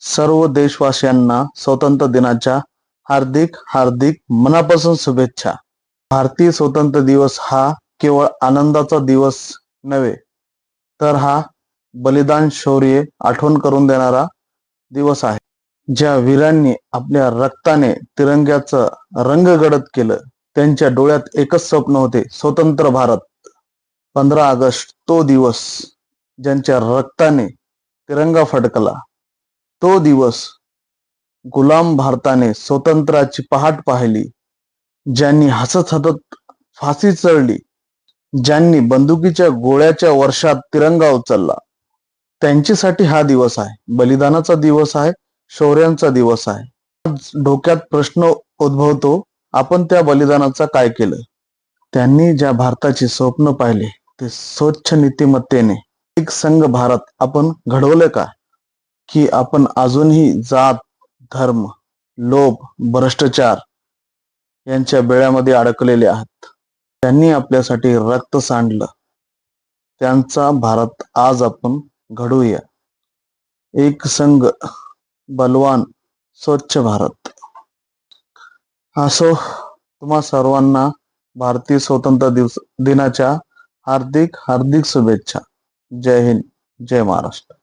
सर्व देशवासियांना स्वातंत्र्य दिनाच्या हार्दिक हार्दिक मनापासून शुभेच्छा. भारतीय स्वातंत्र्य दिवस हा केवळ आनंदाचा दिवस नव्हे, तर हा बलिदान, शौर्य आठवण करून देणारा दिवस आहे. ज्या वीरांनी आपल्या रक्ताने तिरंग्याचं रंग गडद केलं, त्यांच्या डोळ्यात एकच स्वप्न होते, स्वतंत्र भारत. 15 ऑगस्ट तो दिवस, ज्यांच्या रक्ताने तिरंगा फडकला. तो दिवस, गुलाम भारताने स्वतंत्राची पहाट पाहिली, ज्यांनी हसत हसत फाशी चढली, ज्यांनी बंदुकीच्या गोळ्याच्या वर्षात तिरंगा उचलला, त्यांच्यासाठी हा दिवस आहे. बलिदानाचा दिवस आहे, शौर्यांचा दिवस आहे. आज डोक्यात प्रश्न उद्भवतो, आपण त्या बलिदानाचा काय केलं? त्यांनी ज्या भारताचे स्वप्न पाहिले ते स्वच्छ नीतिमत्तेने एक संघ भारत आपण घडवलं का? की आपण अजूनही जात, धर्म, लोभ, भ्रष्टाचार यांच्या बेड्यामध्ये अडकलेले आहात? त्यांनी आपल्यासाठी रक्त सांडलं, त्यांचा भारत आज आपण घडवूया. एक संघ, बलवान, स्वच्छ भारत. असो, तुम्हा सर्वांना भारतीय स्वातंत्र्य दिनाच्या हार्दिक हार्दिक शुभेच्छा. जय हिंद, जय महाराष्ट्र.